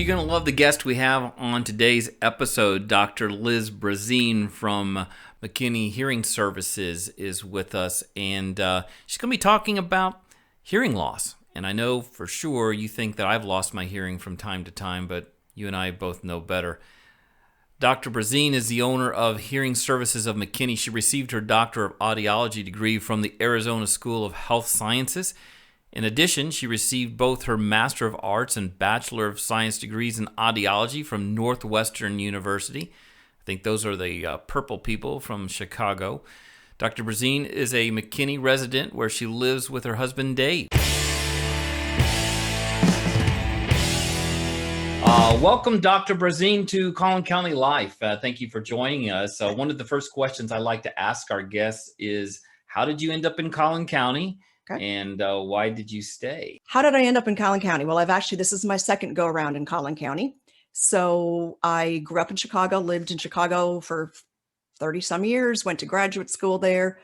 you're going to love the guest we have on today's episode. Dr. Liz Brassine from McKinney Hearing Services is with us, and she's going to be talking about hearing loss. And I know for sure you think that I've lost my hearing from time to time, but you and I both know better. Dr. Brassine is the owner of Hearing Services of McKinney. She received her Doctor of Audiology degree from the Arizona School of Health Sciences. In addition, she received both her Master of Arts and Bachelor of Science degrees in Audiology from Northwestern University. I think those are the purple people from Chicago. Dr. Brassine is a McKinney resident where she lives with her husband, Dave. Welcome, Dr. Brassine, to Collin County Life. Thank you for joining us. One of the first questions I like to ask our guests is, how did you end up in Collin County? Okay. And why did you stay? How did I end up in Collin County? Well, this is my second go around in Collin County. So I grew up in Chicago, lived in Chicago for 30 some years, went to graduate school there.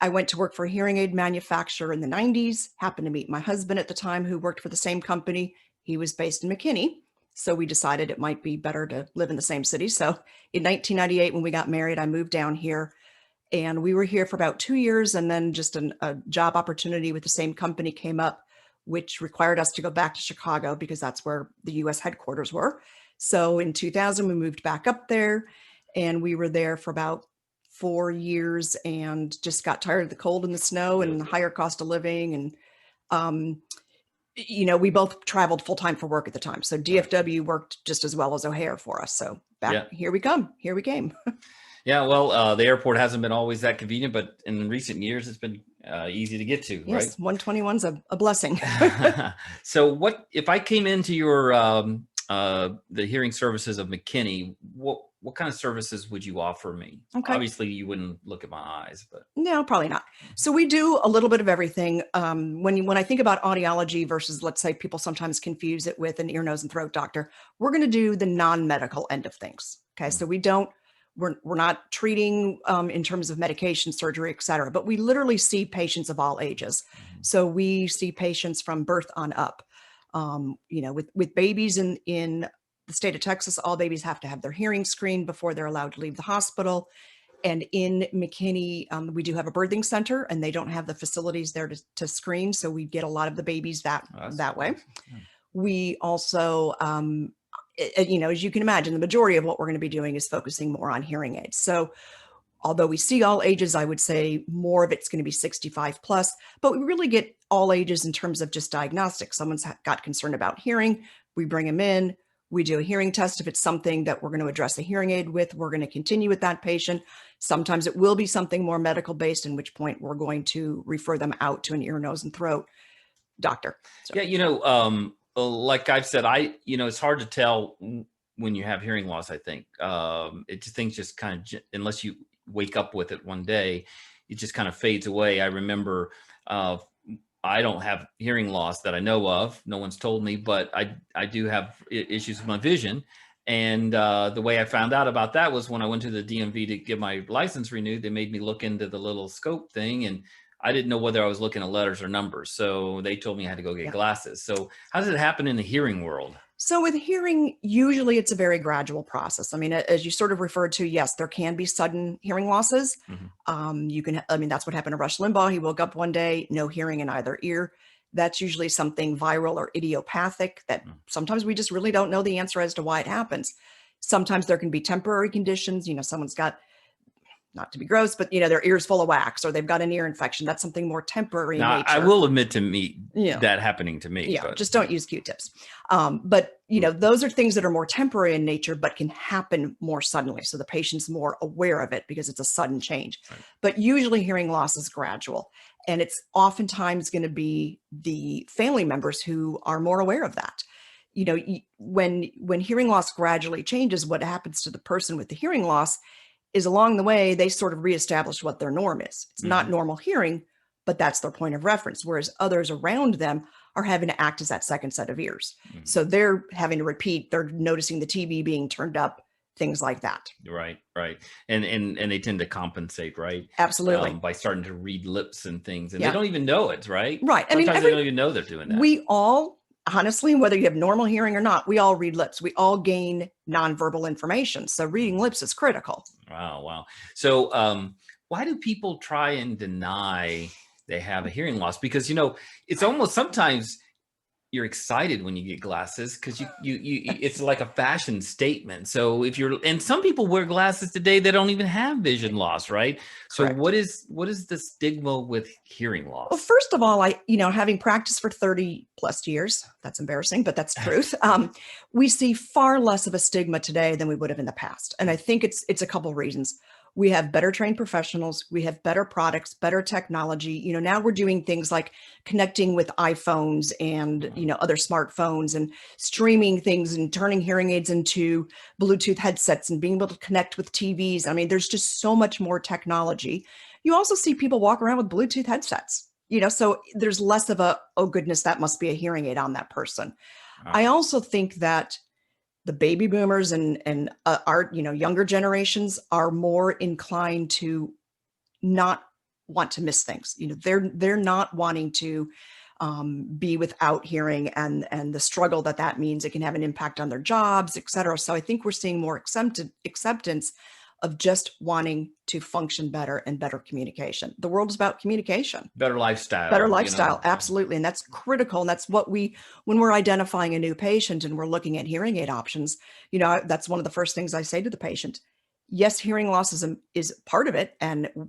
I went to work for a hearing aid manufacturer in the 90s, happened to meet my husband at the time who worked for the same company. He was based in McKinney. So we decided it might be better to live in the same city. So in 1998, when we got married, I moved down here. And we were here for about 2 years, and then just a job opportunity with the same company came up, which required us to go back to Chicago because that's where the U.S. headquarters were. So in 2000, we moved back up there, and we were there for about 4 years and just got tired of the cold and the snow and the higher cost of living. And, we both traveled full time for work at the time. So DFW worked just as well as O'Hare for us. So here we came. Yeah, well, the airport hasn't been always that convenient, but in recent years, it's been easy to get to, yes, right? 121's a blessing. So what, if I came into your, the hearing services of McKinney, what kind of services would you offer me? Okay. Obviously, you wouldn't look at my eyes, but. No, probably not. So we do a little bit of everything. When I think about audiology versus, let's say, people sometimes confuse it with an ear, nose, and throat doctor, we're going to do the non-medical end of things. Okay, so we're not treating in terms of medication, surgery, et cetera, but we literally see patients of all ages. So we see patients from birth on up. With babies in the state of Texas, all babies have to have their hearing screened before they're allowed to leave the hospital. And in McKinney, we do have a birthing center, and they don't have the facilities there to screen. So we get a lot of the babies that way. Yeah. We also, as you can imagine, the majority of what we're going to be doing is focusing more on hearing aids. So although we see all ages, I would say more of it's going to be 65 plus, but we really get all ages in terms of just diagnostics. Someone's got concern about hearing, we bring them in, we do a hearing test. If it's something that we're going to address a hearing aid with, we're going to continue with that patient. Sometimes it will be something more medical based, in which point we're going to refer them out to an ear, nose, and throat doctor. So. Yeah, like I've said, it's hard to tell when you have hearing loss, I think. Things just kind of, unless you wake up with it one day, it just kind of fades away. I remember I don't have hearing loss that I know of. No one's told me, but I do have issues with my vision. And the way I found out about that was when I went to the DMV to get my license renewed. They made me look into the little scope thing, and I didn't know whether I was looking at letters or numbers. So they told me I had to go get glasses. So how does it happen in the hearing world? So with hearing, usually it's a very gradual process. I mean, as you sort of referred to, yes, there can be sudden hearing losses. Mm-hmm. That's what happened to Rush Limbaugh. He woke up one day, no hearing in either ear. That's usually something viral or idiopathic that sometimes we just really don't know the answer as to why it happens. Sometimes there can be temporary conditions. Someone's got, not to be gross, but their ear's full of wax, or they've got an ear infection. That's something more temporary in nature. I will admit to me that happening to me. Yeah, just don't use Q-tips. But those are things that are more temporary in nature, but can happen more suddenly. So the patient's more aware of it because it's a sudden change. Right. But usually hearing loss is gradual, and it's oftentimes going to be the family members who are more aware of that. When hearing loss gradually changes, what happens to the person with the hearing loss is along the way, they sort of reestablish what their norm is. It's not normal hearing, but that's their point of reference. Whereas others around them are having to act as that second set of ears. So they're having to repeat, they're noticing the TV being turned up, things like that. Right. And they tend to compensate, right? Absolutely. By starting to read lips and things. And they don't even know it, right? Right. Sometimes they don't even know they're doing that. We all honestly, whether you have normal hearing or not, we all read lips. We all gain nonverbal information. So reading lips is critical. Wow, wow. So, why do people try and deny they have a hearing loss? Because it's almost sometimes you're excited when you get glasses because it's like a fashion statement. So and some people wear glasses today that don't even have vision loss, right? So Correct. what is the stigma with hearing Well, loss? first of all, having practiced for 30 plus years, that's embarrassing, but that's truth. We see far less of a stigma today than we would have in the past. And I think it's a couple reasons. We have better trained professionals. We have better products, better technology. Now we're doing things like connecting with iPhones and, other smartphones and streaming things and turning hearing aids into Bluetooth headsets and being able to connect with TVs. I mean, there's just so much more technology. You also see people walk around with Bluetooth headsets. So there's less of a, oh goodness, that must be a hearing aid on that person. Wow. I also think that the baby boomers and our younger generations are more inclined to not want to miss things. They're not wanting to be without hearing and the struggle that means. It can have an impact on their jobs, et cetera. So I think we're seeing more acceptance of just wanting to function better and better communication. The world is about communication. Better lifestyle. Better lifestyle, absolutely. And that's critical. And that's what when we're identifying a new patient and we're looking at hearing aid options, that's one of the first things I say to the patient. Yes, hearing loss is part of it,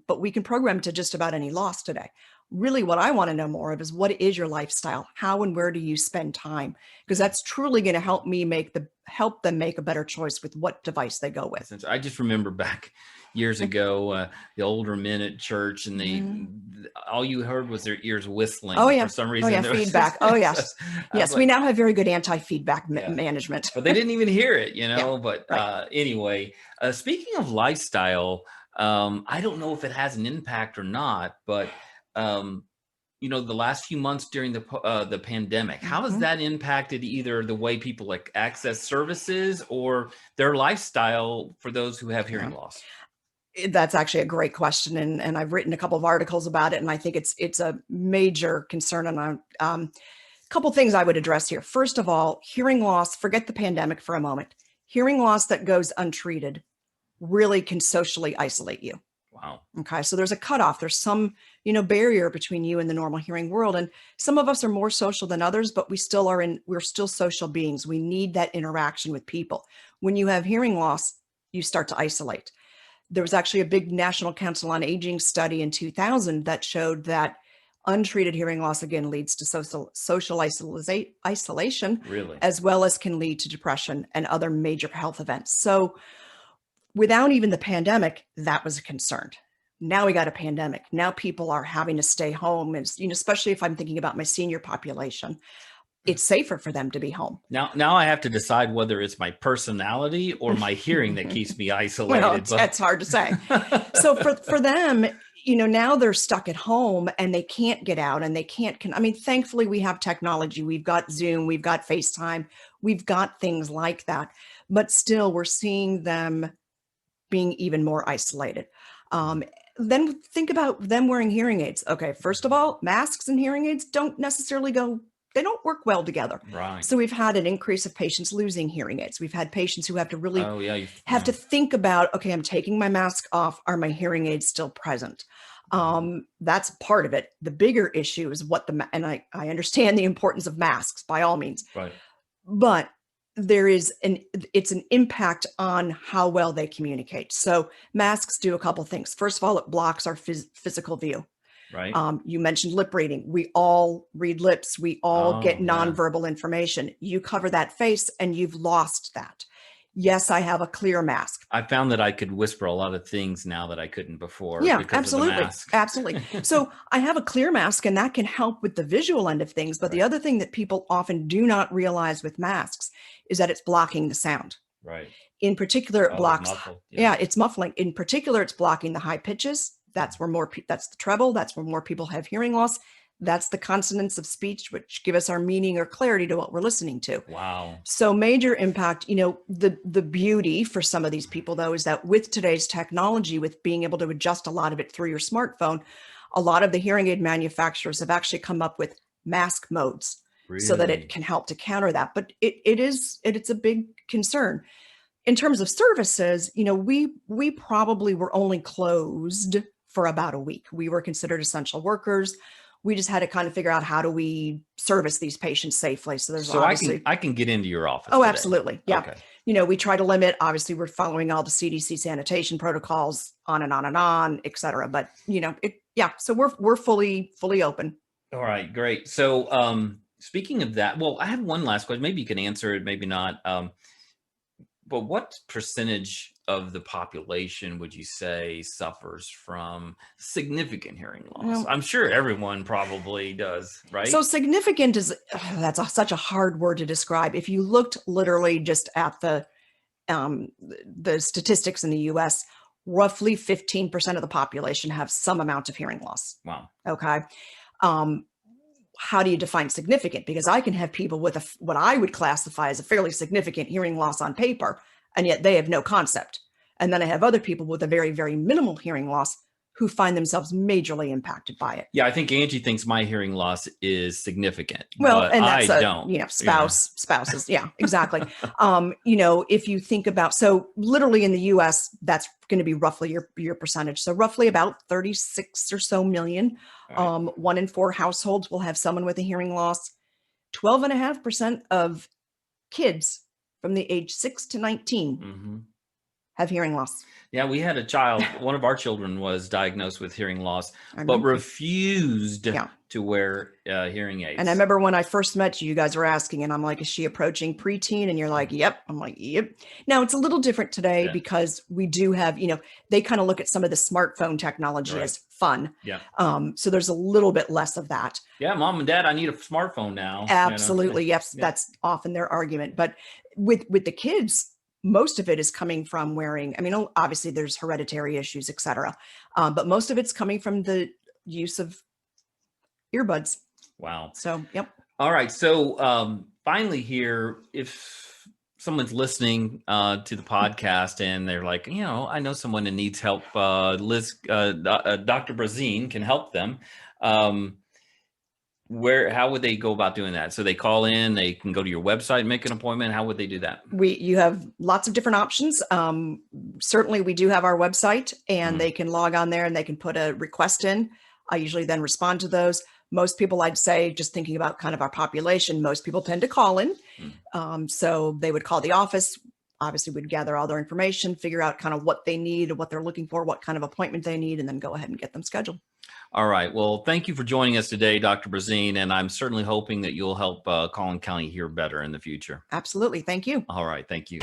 but we can program to just about any loss today. Really, what I want to know more of is what is your lifestyle? How and where do you spend time? Because that's truly going to help me help them make a better choice with what device they go with. I just remember back years ago, the older men at church, and all you heard was their ears whistling. Oh yeah, for some reason. Oh yeah, feedback. Oh yes, yes. We now have very good anti-feedback management. But they didn't even hear it, Yeah, But right. Anyway, speaking of lifestyle, I don't know if it has an impact or not, but the last few months during the pandemic, how has that impacted either the way people access services or their lifestyle for those who have hearing loss? That's actually a great question. And I've written a couple of articles about it. And I think it's a major concern. And a couple things I would address here. First of all, hearing loss, forget the pandemic for a moment. Hearing loss that goes untreated really can socially isolate you. Wow. Okay. So there's a cutoff. There's some, barrier between you and the normal hearing world. And some of us are more social than others, but we're still social beings. We need that interaction with people. When you have hearing loss, you start to isolate. There was actually a big National Council on Aging study in 2000 that showed that untreated hearing loss again leads to social isolation, Really? as well as can lead to depression and other major health events. So without even the pandemic, that was a concern. Now we got a pandemic. Now people are having to stay home. And, especially if I'm thinking about my senior population, it's safer for them to be home. Now I have to decide whether it's my personality or my hearing that keeps me isolated. Well, that's hard to say. So for them, now they're stuck at home and they can't get out and they can't. Thankfully we have technology. We've got Zoom, we've got FaceTime, we've got things like that. But still, we're seeing them being even more isolated. Then think about them wearing hearing aids. Okay, first of all, masks and hearing aids don't necessarily they don't work well together. Right. So we've had an increase of patients losing hearing aids. We've had patients who have to really have to think about, okay, I'm taking my mask off. Are my hearing aids still present? That's part of it. The bigger issue is and I understand the importance of masks by all means, right. But it's an impact on how well they communicate. So masks do a couple things. First of all, it blocks our physical view. Right. You mentioned lip reading. We all read lips. We all get nonverbal information. You cover that face and you've lost that. Yes, I have a clear mask. I found that I could whisper a lot of things now that I couldn't before. Yeah, because absolutely. Of the mask. Absolutely. So I have a clear mask and that can help with the visual end of things. But the other thing that people often do not realize with masks is that it's blocking the sound. Right. In particular, it blocks. It's muffling. In particular, it's blocking the high pitches. That's where that's the treble. That's where more people have hearing loss. That's the consonants of speech, which give us our meaning or clarity to what we're listening to. Wow. So major impact. The beauty for some of these people, though, is that with today's technology, with being able to adjust a lot of it through your smartphone, a lot of the hearing aid manufacturers have actually come up with mask modes. so that Really? it can help to counter that. But it's a big concern. In terms of services, we probably were only closed for about a week. We were considered essential workers. We just had to kind of figure out how do we service these patients safely. So there's So obviously, I can get into your office oh, today. absolutely. Yeah. Okay. We try to limit, obviously we're following all the CDC sanitation protocols, on and on and on, et cetera. But so we're fully open. All right, great. So speaking of that, well, I have one last question. Maybe you can answer it, maybe not. But what percentage of the population would you say suffers from significant hearing loss? Well, I'm sure everyone probably does, right? So significant such a hard word to describe. If you looked literally just at the statistics in the U.S., roughly 15% of the population have some amount of hearing loss. Wow. Okay. How do you define significant? Because I can have people with what I would classify as a fairly significant hearing loss on paper, and yet they have no concept. And then I have other people with a very, very minimal hearing loss who find themselves majorly impacted by it. Yeah, I think Angie thinks my hearing loss is significant. Well, but and that's I don't. Spouses. Yeah, exactly. If you think about, so literally in the US, that's going to be roughly your percentage. So roughly about 36 or so million. Right. 1 in 4 households will have someone with a hearing loss. 12.5% of kids from the age 6 to 19 have hearing loss. Yeah, we had a child, one of our children was diagnosed with hearing loss, but refused to wear hearing aids. And I remember when I first met you, you guys were asking, and I'm like, is she approaching preteen? And you're like, yep. I'm like, yep. Now it's a little different today because we do have, they kind of look at some of the smartphone technology as fun. Yeah. So there's a little bit less of that. Yeah, mom and dad, I need a smartphone now. Absolutely. Yes. That's often their argument. But with the kids, most of it is coming from wearing, obviously there's hereditary issues, et cetera. But most of it's coming from the use of earbuds. Wow. So, yep. All right. So finally here, if someone's listening to the podcast and they're like, I know someone that needs help, Dr. Brassine can help them. How would they go about doing that? So they call in, they can go to your website, make an appointment. How would they do that? You have lots of different options. Certainly we do have our website, and they can log on there and they can put a request in. I usually then respond to those. Most people, I'd say, just thinking about kind of our population, most people tend to call in. So they would call the office. Obviously we'd gather all their information, figure out kind of what they need, what they're looking for, what kind of appointment they need, and then go ahead and get them scheduled. All right. Well, thank you for joining us today, Dr. Brassine, and I'm certainly hoping that you'll help Collin County hear better in the future. Absolutely. Thank you. All right. Thank you.